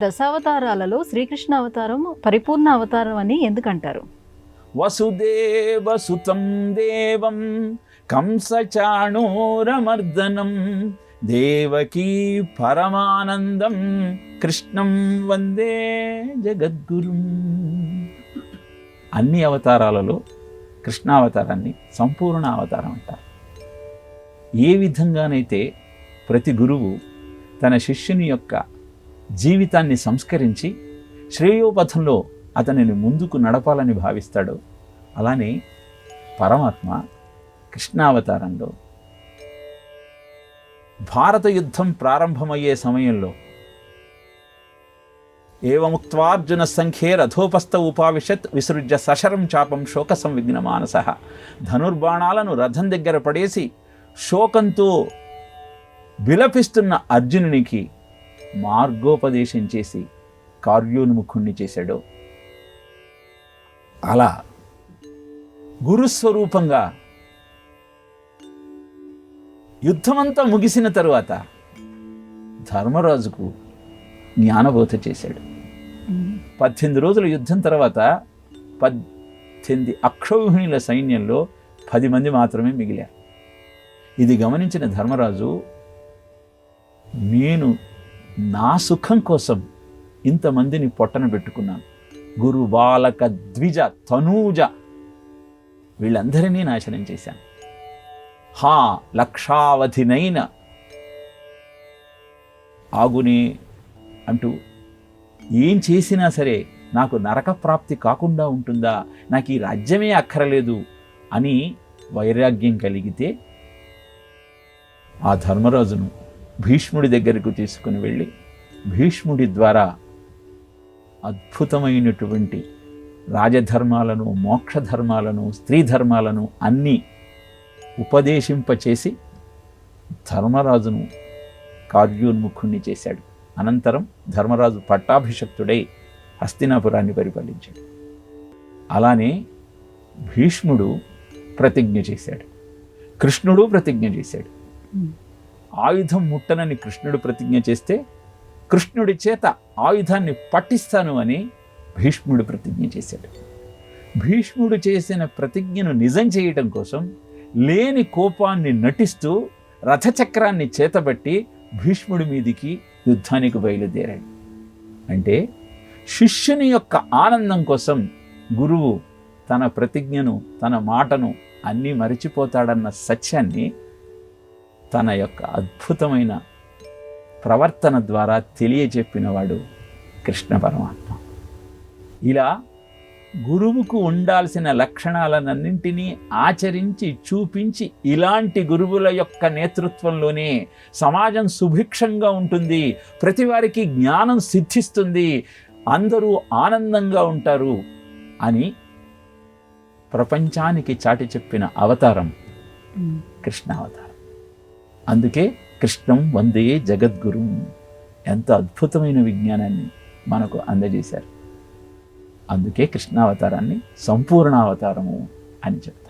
దశావతారాలలో శ్రీకృష్ణ అవతారం పరిపూర్ణ అవతారం అని ఎందుకంటారు? వసుదేవసుతం దేవం కంసచాణూరమర్దనం దేవకీ పరమానందం కృష్ణం వందే జగద్గురుం. అన్ని అవతారాలలో కృష్ణావతారాన్ని సంపూర్ణ అవతారం అంటారు. ఏ విధంగానైతే ప్రతి గురువు తన శిష్యుని యొక్క జీవితాన్ని సంస్కరించి శ్రేయోపథంలో అతనిని ముందుకు నడపాలని భావిస్తాడో, అలానే పరమాత్మ కృష్ణావతారంలో భారత యుద్ధం ప్రారంభమయ్యే సమయంలో ఏవముక్త్వార్జున సంఖ్యే రథోపస్థ ఉపావిశత్ విసృజ్య సశరం చాపం శోక సంవిఘ్న మానస. ధనుర్బాణాలను రథం దగ్గర పడేసి శోకంతో విలపిస్తున్న అర్జునునికి మార్గోపదేశం చేసి కార్యోన్ముఖుణ్ణి చేశాడో, అలా గురుస్వరూపంగా యుద్ధమంతా ముగిసిన తరువాత ధర్మరాజుకు జ్ఞానబోధ చేశాడు. 18 రోజుల యుద్ధం తర్వాత 18 అక్షౌహిణుల సైన్యంలో 10 మంది మాత్రమే మిగిలారు. ఇది గమనించిన ధర్మరాజు, నేను నా సుఖం కోసం ఇంతమందిని పొట్టన పెట్టుకున్నాను, గురు బాలక ద్విజ తనూజ వీళ్ళందరినీ నాశనం చేశాను, లక్షావధినైన ఆగునే అంటూ ఏం చేసినా సరే నాకు నరక ప్రాప్తి కాకుండా ఉంటుందా, నాకు ఈ రాజ్యమే అక్కరలేదు అని వైరాగ్యం కలిగితే ఆ ధర్మరాజును భీష్ముడి దగ్గరకు తీసుకుని వెళ్ళి భీష్ముడి ద్వారా అద్భుతమైనటువంటి రాజధర్మాలను, మోక్షధర్మాలను, స్త్రీ ధర్మాలను అన్నీ ఉపదేశింపచేసి ధర్మరాజును కార్యోన్ముఖుణ్ణి చేశాడు. అనంతరం ధర్మరాజు పట్టాభిషక్తుడై హస్తినాపురాన్ని పరిపాలించాడు. అలానే భీష్ముడు ప్రతిజ్ఞ చేశాడు, కృష్ణుడు ప్రతిజ్ఞ చేశాడు. ఆయుధం ముట్టనని కృష్ణుడు ప్రతిజ్ఞ చేస్తే కృష్ణుడి చేత ఆయుధాన్ని పట్టిస్తాను అని భీష్ముడు ప్రతిజ్ఞ చేశాడు. భీష్ముడు చేసిన ప్రతిజ్ఞను నిజం చేయటం కోసం లేని కోపాన్ని నటిస్తూ రథచక్రాన్ని చేతబట్టి భీష్ముడి మీదికి యుద్ధానికి బయలుదేరాడు. అంటే శిష్యుని యొక్క ఆనందం కోసం గురువు తన ప్రతిజ్ఞను, తన మాటను అన్నీ మరిచిపోతాడన్న సత్యాన్ని తన యొక్క అద్భుతమైన ప్రవర్తన ద్వారా తెలియజెప్పినవాడు కృష్ణ పరమాత్మ. ఇలా గురువుకు ఉండాల్సిన లక్షణాలన్నింటినీ ఆచరించి చూపించి, ఇలాంటి గురువుల యొక్క నేతృత్వంలోనే సమాజం సుభిక్షంగా ఉంటుంది, ప్రతి వారికి జ్ఞానం సిద్ధిస్తుంది, అందరూ ఆనందంగా ఉంటారు అని ప్రపంచానికి చాటి చెప్పిన అవతారం కృష్ణావతారం. అందుకే కృష్ణం వందే జగద్గురు. ఎంత అద్భుతమైన విజ్ఞానాన్ని మనకు అందజేశారు. అందుకే కృష్ణావతారాన్ని సంపూర్ణ అవతారము అని చెప్తారు.